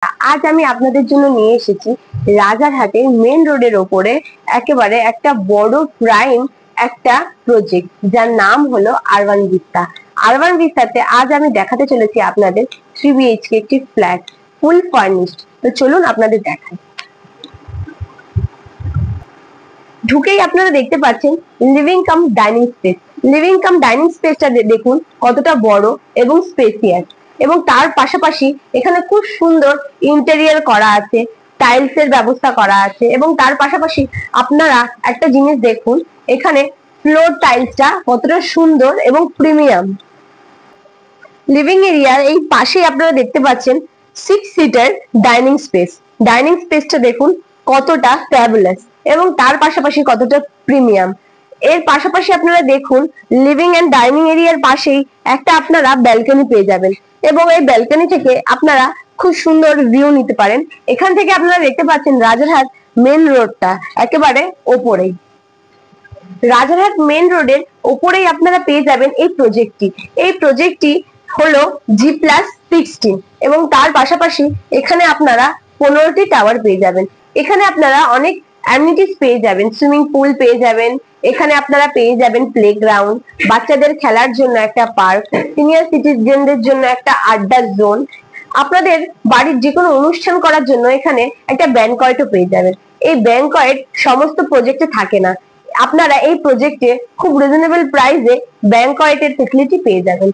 আজ আমি আপনাদের জন্য নিয়ে এসেছি রাজারহাটের মেন রোডের ওপরে একেবারে একটা বড় প্রাইম একটা প্রজেক্ট, যার নাম হলো আরবান ভিস্তা। আরবান ভিস্তাতে আজ আমি দেখাতে চলেছি আপনাদের 3 BHK একটি ফ্ল্যাট, ফুল ফার্নিশড। তো চলুন আপনাদের দেখাই। ঢুকেই আপনারা দেখতে পাচ্ছেন living cum dining space. Living cum dining স্পেসটা দেখুন কতটা বড় এবং স্পেসিয়াস, এবং তার পাশাপাশি এখানে খুব সুন্দর ইন্টেরিয়র করা আছে, টাইলস এর ব্যবস্থা করা আছে, এবং তার পাশাপাশি আপনারা একটা জিনিস দেখুন, এখানে ফ্লোর টাইলসটা কতটা সুন্দর এবং প্রিমিয়াম। লিভিং এরিয়ার এই পাশেই আপনারা দেখতে পাচ্ছেন 6 সিটার ডাইনিং স্পেস। ডাইনিং স্পেসটা দেখুন কতটা ফ্যাবুলাস এবং তার পাশাপাশি কতটা প্রিমিয়াম। এর পাশাপাশি আপনারা দেখুন লিভিং এন্ড ডাইনিং এরিয়ার পাশেই একটা আপনারা ব্যালকনি পেয়ে যাবেন, এবং এই ব্যালকনি থেকে আপনারা খুব সুন্দর ভিউ নিতে পারেন। এখান থেকে আপনারা দেখতে পাচ্ছেন রাজারহাট মেন রোডটা একেবারে ওপরেই। রাজারহাট মেন রোডের ওপরেই আপনারা পেয়ে যাবেন এই প্রজেক্টটি। এই প্রজেক্টটি হলো G+16, এবং তার পাশাপাশি এখানে আপনারা 15টি টাওয়ার পেয়ে যাবেন। এখানে আপনারা অনেক অ্যামিনিটিস পেয়ে যাবেন, সুইমিং পুল পেয়ে যাবেন, এখানে আপনারা পেয়ে যাবেন প্লেগ্রাউন্ড, বাচ্চাদের খেলার জন্য একটা পার্ক, সিনিয়র সিটিজেনদের জন্য একটা আড্ডার জোন, আপনাদের বাড়ির যে কোনো অনুষ্ঠান করার জন্য এখানে একটা ব্যানকয়েটও পেয়ে যাবেন। এই ব্যানকয়েট সমস্ত প্রজেক্টে থাকে না, আপনারা এই প্রজেক্টে খুব রিজনেবল প্রাইসে ব্যানকয়েটের ফেসিলিটি পেয়ে যাবেন।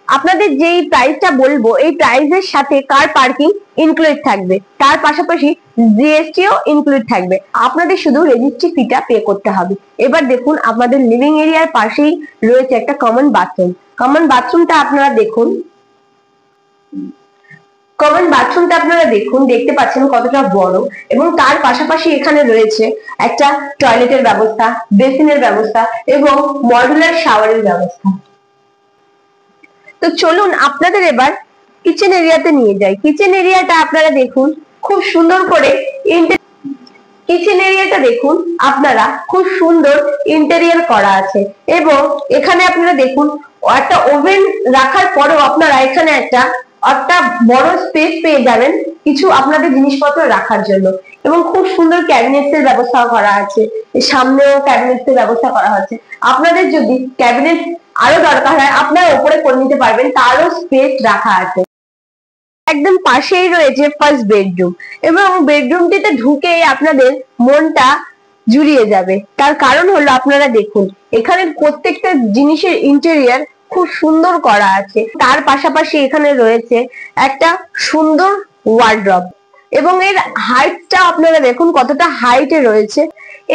আপনাদের যেই প্রাইসটা বলবো এই প্রাইসের সাথে কার পার্কিং ইনক্লুড থাকবে, তার পাশাপাশি জিএসটিও ইনক্লুড থাকবে। আপনাদের শুধু রেজিস্ট্রি ফিটা পে করতে হবে। এবার দেখুন আমাদের লিভিং এরিয়ার পাশেই রয়েছে একটা কমন বাথরুম। কমন বাথরুমটা আপনারা দেখুন, দেখতে পাচ্ছেন কতটা বড়, এবং তার পাশাপাশি এখানে রয়েছে একটা টয়লেটের ব্যবস্থা, বেসিনের ব্যবস্থা এবং মডুলার শাওয়ারের ব্যবস্থা। তো চলুন আপনাদের এবার কিচেন এরিয়াতে নিয়ে যাই। কিচেন এরিয়াটা আপনারা দেখুন খুব সুন্দর করে কিচেন এরিয়াটা দেখুন আপনারা খুব সুন্দর ইন্টেরিয়র করা আছে, এবং এখানে আপনারা দেখুন একটা ওভেন রাখার পরেও আপনারা এখানে একটা বড় স্পেস পেয়ে যাবেন কিছু আপনাদের জিনিসপত্র রাখার জন্য, এবং খুব সুন্দর ক্যাবিনেটস এর ব্যবস্থা করা আছে, সামনেও ক্যাবিনেটস এর ব্যবস্থা করা হচ্ছে। আপনাদের যদি ক্যাবিনেট আরো দরকার হয় আপনারা উপরে করে নিতে পারবেন, তারও স্পেস রাখা আছে। একদম পাশেই রয়েছে ফার্স্ট বেডরুম, এবং বেডরুমটিতে ঢুকেই আপনাদের মনটা জুড়িয়ে যাবে। তার কারণ হলো আপনারা দেখুন এখানে প্রত্যেকটা জিনিসের ইন্টেরিয়র খুব সুন্দর করা আছে, তার পাশাপাশি এখানে রয়েছে একটা সুন্দর ওয়ার্ড্রব, এবং এর হাইটটা আপনারা দেখুন কতটা হাইটে রয়েছে।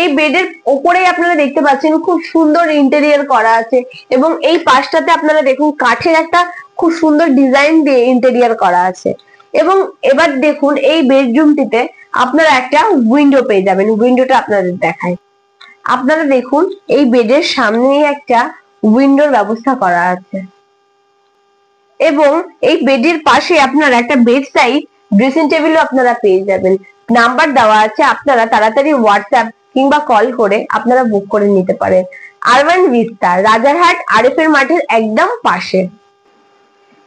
এই বেডের ওপরেই আপনারা দেখতে পাচ্ছেন খুব সুন্দর ইন্টেরিয়র করা আছে, এবং এই পাশটাতে আপনারা দেখুন কাঠের একটা খুব সুন্দর ডিজাইন দিয়ে ইন্টেরিয়র করা আছে। এবং এবার দেখুন এই বেডরুমটিতে আপনারা একটা উইন্ডো পেয়ে যাবেন। উইন্ডোটা আপনাদের দেখায়, আপনারা দেখুন এই বেডের সামনেই একটা উইন্ডোর ব্যবস্থা করা আছে, এবং এই বেডের পাশে আপনারা একটা বেড সাইড ড্রেসিং টেবিলও আপনারা পেয়ে যাবেন। নাম্বার দেওয়া আছে, আপনারা তাড়াতাড়ি হোয়াটসঅ্যাপ কিংবা কল করে আপনারা বুক করে নিতে পারেন। আরবান ভিস্তা, রাজারহাট আরএফ এর মাঠের একদম পাশে।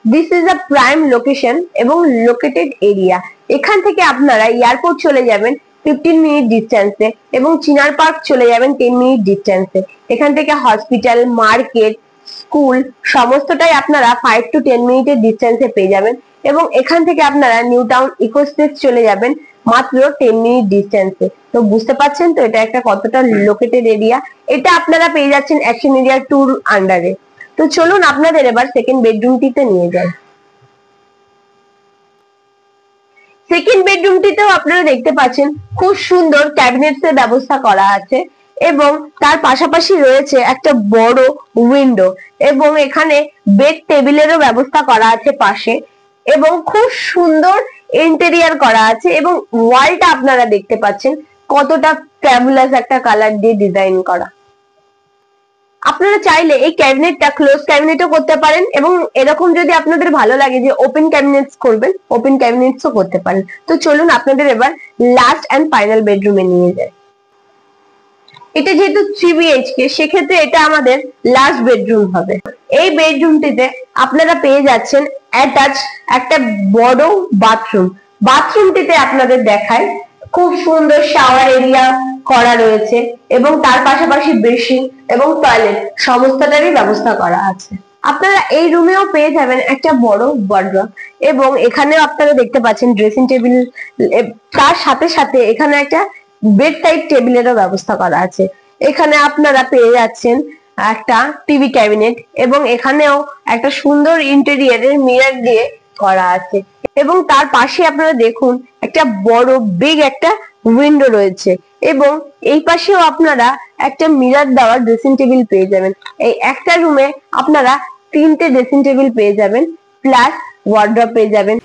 This is a prime location এবং লোকেটেড এরিয়া। এখান থেকে আপনারা এয়ারপোর্ট চলে যাবেন 15 মিনিট ডিস্টেন্সে, এবং চিনার পার্ক চলে যাবেন 10 মিনিট ডিস্টেন্সে। এখান থেকে হসপিটাল, মার্কেট, স্কুল সমস্তটাই আপনারা 5 to 10 মিনিটের ডিস্টেন্সে পেয়ে যাবেন, এবং এখান থেকে আপনারা নিউ টাউন ইকোস্পেস চলে যাবেন মাত্র 10 মিনিট ডিস্টেন্সে। তো বুঝতে পারছেন তো এটা একটা কতটা লোকেটেড এরিয়া। এটা আপনারা পেয়ে যাচ্ছেন অ্যাকশন এরিয়া ট্যুর আন্ডারে। তো চলুন আপনাদের এবার সেকেন্ড বেডরুমটিতে নিয়ে যাই। সেকেন্ড বেডরুমটিতেও আপনারা দেখতে পাচ্ছেন খুব সুন্দর ক্যাবিনেটস এর ব্যবস্থা করা আছে, এবং তার পাশাপাশি রয়েছে একটা বড় উইন্ডো, এবং এখানে বেড টেবিলেরও ব্যবস্থা করা আছে পাশে, এবং খুব সুন্দর ইন্টেরিয়র করা আছে, এবং ওয়ালটা আপনারা দেখতে পাচ্ছেন কতটা ফ্যাবুলাস একটা কালার দিয়ে ডিজাইন করা। আপনারা চাইলে এই ক্যাবিনেটটা ক্লোজ ক্যাবিনেটও করতে পারেন, এবং এরকম যদি আপনাদের ভালো লাগে যে ওপেন ক্যাবিনেটস করবেন, ওপেন ক্যাবিনেটসও করতে পারেন। তো চলুন আপনাদের এবার লাস্ট এন্ড ফাইনাল বেডরুমে নিয়ে যাই। এটা যেহেতু 3 BHK, সেক্ষেত্রে এটা আমাদের লাস্ট বেডরুম হবে। এই বেডরুমটিতে আপনারা পেয়ে যাচ্ছেন অ্যাটাচ একটা বড় বাথরুম। বাথরুমটিতে আপনাদের দেখায় খুব সুন্দর শাওয়ার এরিয়া করা রয়েছে এবং তার পাশাপাশি বেসিন এবং টয়লেট সমস্তটারই ব্যবস্থা করা আছে। আপনারা এই রুমেও পেয়ে যাবেন একটা বড় ওয়ার্ড্রব এবং এখানেও আপনারা দেখতে পাচ্ছেন ড্রেসিং টেবিল, তার সাথে সাথে এখানে একটা বেড সাইড টেবিলেরও ব্যবস্থা করা আছে। এখানে আপনারা পেয়ে যাচ্ছেন একটা টিভি ক্যাবিনেট এবং এখানেও একটা সুন্দর ইন্টেরিয়রের মিরর দিয়ে করা আছে এবং তার পাশে আপনারা দেখুন একটা বড় বিগ একটা উইন্ডো রয়েছে এবং এই পাশেও আপনারা একটা মিরর দেওয়া ড্রেসিং টেবিল পেয়ে যাবেন। এই একটা রুমে আপনারা 3টে ড্রেসিং টেবিল পেয়ে যাবেন প্লাস ওয়ার্ড্রব পেয়ে যাবেন।